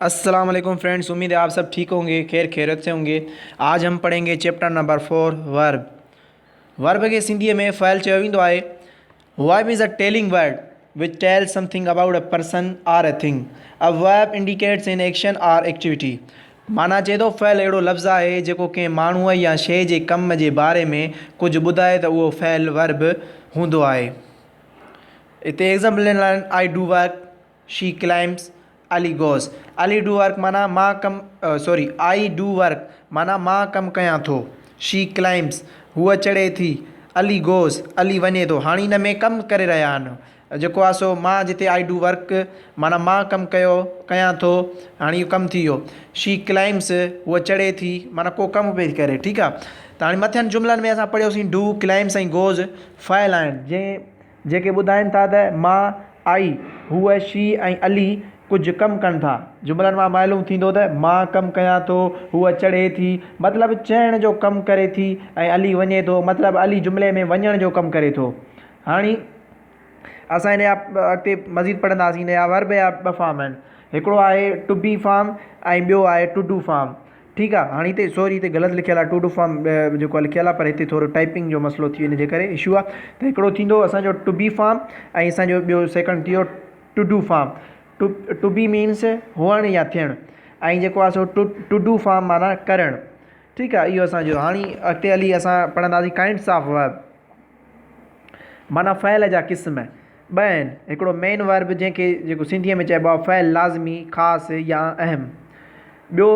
अस्सलाम वालेकुम फ्रेंड्स, उम्मीद है आप सब ठीक होंगे, खैर खैरियत से होंगे। आज हम पढ़ेंगे चैप्टर नंबर 4 वर्ब। वर्ब के सिंधीअ में फ़इल चयो वेंदो आहे। Verb is a telling word which tells something about a person or a thing. A verb indicates an action or activity. माना चए थो फ़इल अहिड़ो लफ़्ज़ आहे जेको कंहिं माण्हूअ या शइ जे कम जे बारे में कुझु ॿुधाए त उहो फ़इल वर्ब हूंदो आहे। इते एग्ज़ाम्पल ॾिनल आहिनि। I do work, she climbs, Ali goes. Ali do work माना मां कम आई डू वर्क माना मां कमु कयां थो। शी क्लाइम्स हूअ चढ़े थी। अली गोज़ अली वञे थो। हाणे हिन में कमु करे रहिया आहिनि जेको आहे सो मां जिते आई डू वर्क माना मां कमु कयां थो। हाणे इहो कमु थी वियो। शी क्लाइम्स हूअ चढ़े थी माना को कमु पई करे। ठीकु आहे। त हाणे मथियनि जुमलनि में असां पढ़ियोसीं डू, क्लाइम्स ऐं गोज़ फ़इल आहिनि जेके ॿुधाइनि था त मां, आई, हूअ, शी ऐं अली कुझु कमु कनि था। जुमलनि मां मालूम थींदो त मां कमु कयां थो, हूअ चढ़े थी मतिलबु चढ़ण जो कमु करे थी, ऐं अली वञे थो मतिलबु अली जुमिले में वञण जो कमु करे थो। हाणे असां हिन जा अॻिते मज़ीद पढ़ंदासीं। हिन जा वर्ब जा ॿ फॉर्म आहिनि। हिकिड़ो आहे टू बी फॉर्म ऐं ॿियो आहे टू डू फॉर्म। ठीकु आहे। हाणे हिते ग़लति लिखियलु आहे टू डू फॉर्म जेको आहे लिखियलु आहे, पर हिते थोरो टाइपिंग जो मसइलो थी वञे जे करे इशू आहे। त हिकिड़ो थींदो असांजो टू बी फॉर्म ऐं असांजो ॿियो सेकंड थी वियो to do form. To be means हुअणु या थियणु, ऐं जेको आहे सो टू डू फॉर्म माना करणु। ठीकु आहे। इहो असांजो हाणे अॻिते हली असां पढ़ंदासीं काइंड्स ऑफ वर्ब माना फ़इल जा क़िस्म ॿ आहिनि। हिकिड़ो मेन वर्ब जेको सिंधीअ में चइबो आहे फ़इल लाज़मी, ख़ासि या अहम। ॿियो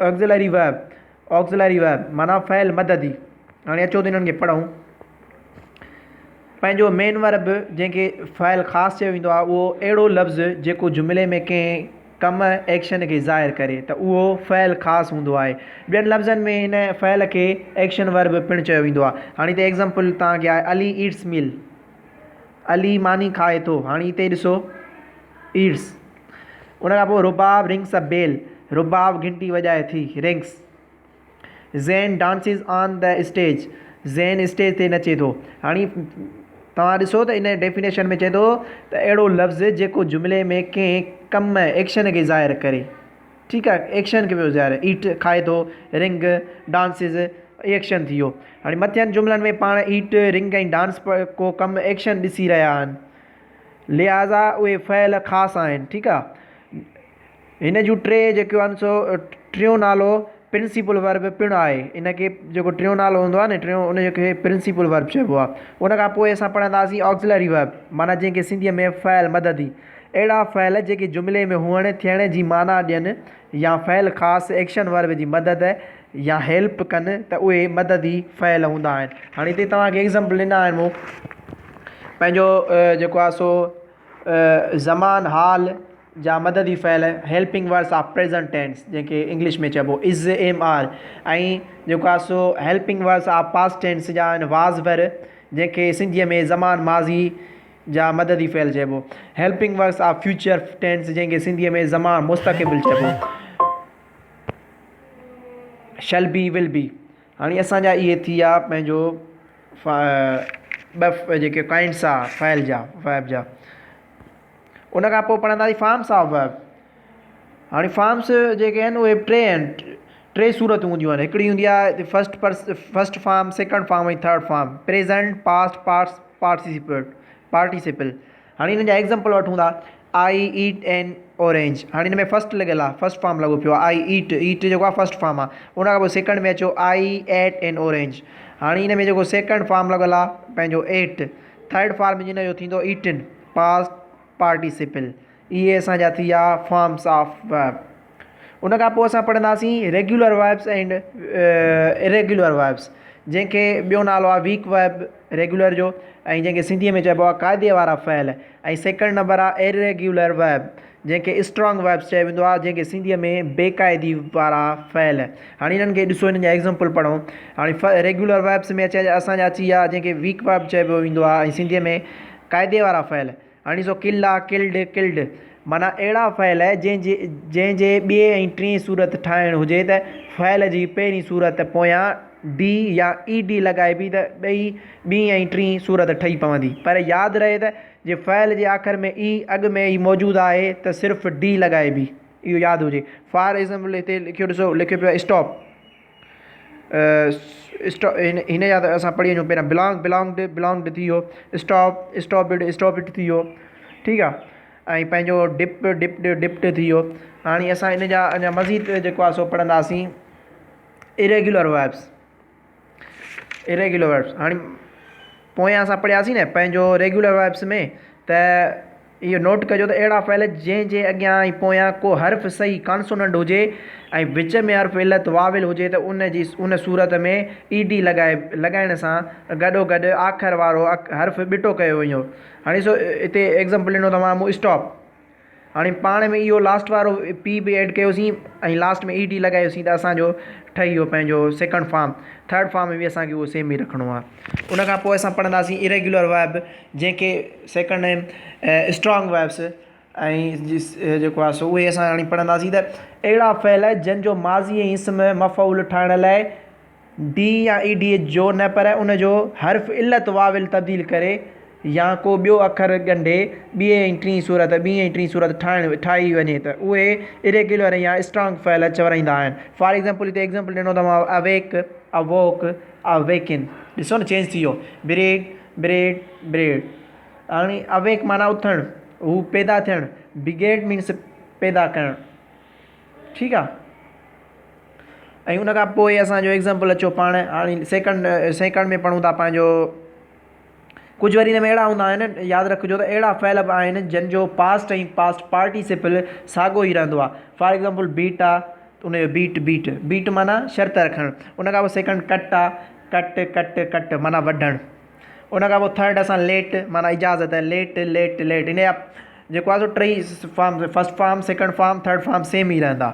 ऑक्ज़िलरी वर्ब माना फ़इल मददी। हाणे अचो त हिननि खे पढ़ूं। पंहिंजो मेन वर्ब जंहिंखे फ़इल ख़ासि चयो वेंदो आहे उहो अहिड़ो लफ़्ज़ जेको जुमिले में कंहिं कम एक्शन खे ज़ाहिर करे त उहो फ़इल ख़ासि हूंदो आहे। ॿियनि लफ़्ज़नि में हिन फ़इल खे एक्शन वर्ब पिणु चयो वेंदो आहे। हाणे हिते एग्ज़ाम्पल तव्हांखे आहे अली ईट्स मील, अली मानी खाए थो। हाणे हिते ॾिसो ईट्स। उन खां पोइ रुबाब रिंग्स अ बेल, रुबाब घंटी वॼाए थी, rings. Zain dances on the stage, Zain stage ते नचे थो। हाणे तव्हां ॾिसो त इन डेफिनेशन में चए थो त अहिड़ो लफ़्ज़ जेको जुमिले में कंहिं कम एक्शन खे ज़ाहिर करे। ठीकु आहे। एक्शन खे पियो ज़ाहिर, ईट खाए थो, रिंग डांसिस एक्शन थी वियो। हाणे मथियनि जुमलनि में पाण ईट, रिंग ऐं डांस को कमु एक्शन ॾिसी रहिया आहिनि, लिहाज़ा उहे फ़इल ख़ासि आहिनि। ठीकु आहे। हिन जूं टे जेके आहिनि सो टियों नालो प्रिंसिपल वर्ब पिणु आहे। इनखे जेको टियों नालो हूंदो आहे न, टियों उनजो खे प्रिंसिपल वर्ब चइबो आहे। उन खां पोइ असां पढ़ंदासीं ऑक्ज़िलरी वर्ब माना जंहिंखे सिंधीअ में फ़इल मददी। अहिड़ा फ़इल जेके जुमिले में हुअण थियण जी माना ॾियनि या फ़इल ख़ासि एक्शन वर्ब जी मदद या हेल्प कनि त उहे मददी फ़इल हूंदा आहिनि। हाणे हिते तव्हांखे एग्ज़ाम्पल ॾिना आहिनि मूं। पंहिंजो जेको आहे सो ज़मान हाल जा मददी फ़इल helping words of present tense जंहिंखे इंग्लिश में चइबो इज़, एम, आर। ऐं जेको आहे सो helping words of past tense जा आहिनि वाज़ वर, जंहिंखे सिंधीअ में ज़मान माज़ी जा मददी फ़इल चइबो। Helping words of future tense जंहिंखे सिंधीअ में ज़मान मुस्तक़बिल चइबो, शैल बी, विल बी। हाणे असांजा इहे थी विया पंहिंजो ॿ जेके काइंड्स आहे फ़इल जा वर्ब जा। उन खां पोइ पढ़ंदासीं फॉर्म्स ऑफ वर्ब। हाणे फॉर्म्स जेके आहिनि उहे टे सूरतूं हूंदियूं आहिनि। हिकिड़ी हूंदी आहे फर्स्ट फॉर्म, सेकंड फॉर्म ऐं third form, present, past, participle. हाणे हिन जा एग्ज़ाम्पल वठूं था। आई ईट एन ऑरेंज। हाणे हिन में फर्स्ट लॻियल आहे, फर्स्ट फॉर्म लॻो पियो आहे। आई ईट जेको आहे फर्स्ट फॉर्म आहे। उन खां पोइ सेकंड में अचो आई एट एन ऑरेंज। हाणे हिन में जेको सेकंड फॉर्म लॻियल आहे पंहिंजो एट। थर्ड फॉर्म जिन जो थींदो ईटन, पास्ट पार्टिसिपल। इहे असांजा थी विया फॉर्म्स ऑफ वर्ब। उन खां पोइ असां पढ़ंदासीं regular verbs and irregular verbs जंहिंखे ॿियो नालो आहे वीक वर्ब रेगुलर जो, ऐं जंहिंखे सिंधीअ में चइबो आहे क़ाइदे वारा फ़इल। ऐं सेकंड नंबर आहे इरेगुलर वर्ब जंहिंखे स्ट्रॉन्ग वर्ब्स चयो वेंदो आहे, जंहिंखे सिंधीअ में बेक़ाइदी वारा फ़इल। हाणे हिननि खे ॾिसो, हिननि जा एग्ज़ाम्पल पढ़ूं। हाणे रेगुलर वर्ब्स में असांजा अची विया जंहिंखे वीक वर्ब चइबो वेंदो आहे ऐं सिंधीअ में क़ाइदे वारा फ़इल। हाणे ॾिसो किल आहे, किल्ड माना अहिड़ा फ़इल जंहिंजे ॿिए ऐं टीं सूरत ठाहिणु हुजे त फ़इल जी पहिरीं सूरत पोयां डी या ई डी लॻाइबी त ॿी ऐं टीं सूरत ठही पवंदी। पर यादि रहे त जे फ़इल जे आख़िर में ई अॻु में ई मौजूदु आहे त सिर्फ़ु डी लॻाइबी। इहो यादि हुजे। फॉर एग्ज़ाम्पल हिते लिखियो ॾिसो, लिखियो पियो आहे स्टॉप। हिन जा त असां पढ़ी वञूं पहिरियां बिलोंग्ड थी वियो, स्टॉप इट थी वियो, ठीकु आहे। ऐं पंहिंजो डिप्ट थी वियो। हाणे असां हिन जा अञा मज़ीद जेको आहे सो पढ़ंदासीं इरेग्युलर वर्ब्स। हाणे पोयां असां पढ़ियासीं न पंहिंजो रेगुलर वर्ब्स में, त इहो नोट कजो त अहिड़ा फ़इल जंहिंजे अॻियां ऐं पोयां को हर्फ़ सही कॉन्सोनेंट हुजे ऐं विच में हर्फ़ इलत वाविल हुजे त उन सूरत में ईडी लॻाइण सां गॾोगॾु आख़िर वारो हर्फ़ ॿिटो कयो वञो। हाणे ॾिसो हिते एग्ज़ाम्पल ॾिनो तव्हां स्टॉप। हाणे पाण में इहो लास्ट वारो पी बि ऐड कयोसीं ऐं लास्ट में ईडी लॻायोसीं त असांजो ठही वियो पंहिंजो सेकंड फॉर्म। थर्ड फॉर्म में बि असांखे उहो सेम ई रखिणो आहे। उन खां पोइ असां पढ़ंदासीं इरेग्युलर वर्ब, जंहिंखे सेकंड आहिनि स्ट्रॉन्ग वर्ब्स। ऐं जेको आहे सो उहे असां हाणे पढ़ंदासीं त अहिड़ा फ़इल जंहिंजो माज़ी ऐं इस्म मफ़ऊल ठाहिण लाइ डी या ईडी जो न पर उनजो हर्फ़ इलत वाविल तब्दील करे या को ॿियो अखर ॻंढे ॿी ऐं टीं सूरत ठाही वञे त उहे इरेग्युलर या स्ट्रॉन्ग फ़इल चवराईंदा आहिनि। फॉर एग्ज़ाम्पल हिते एग्ज़ाम्पल ॾिनो तव्हां अवेक, अवोक, अवेकिन। ॾिसो न चेंज थी वियो, ब्रेड। हाणे अवेक माना उथणु, हू पैदा थियणु, बिगेट मीन्स पैदा करणु, ठीकु आहे। ऐं उन खां पोइ असांजो एग्ज़ाम्पल अचो पाण हाणे सेकंड में पढ़ूं था पंहिंजो। कुझु वरी हिन में अहिड़ा हूंदा आहिनि, यादि रखिजो त अहिड़ा फ़इल बि आहिनि जंहिंजो पास्ट ऐं पास्ट पार्टिसिपल साॻियो ई रहंदो आहे। फॉर एग्ज़ाम्पल बीट आहे त उनजो बीट माना शर्त रखणु। उन खां पोइ सेकंड कट आहे, कट माना वढणु। उन खां पोइ थर्ड असां लेट माना इजाज़त है, लेट। इन जा जेको आहे सो टई form, first form, second form, third form same ई रहंदा।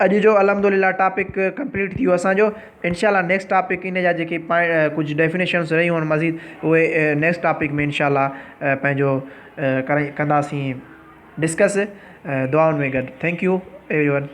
अॼु जो अल्हम्दुलिल्लाह टॉपिक कंप्लीट थी वियो असांजो। इंशाल्लाह नेक्स्ट टॉपिक इन जा जेके कुझु डेफिनेशन्स रहियूं आहिनि मज़ीद, उहे नेक्स्ट टॉपिक में इंशाल्लाह पंहिंजो कंदासीं डिस्कस। दुआउनि में गॾु। Thank U everyone.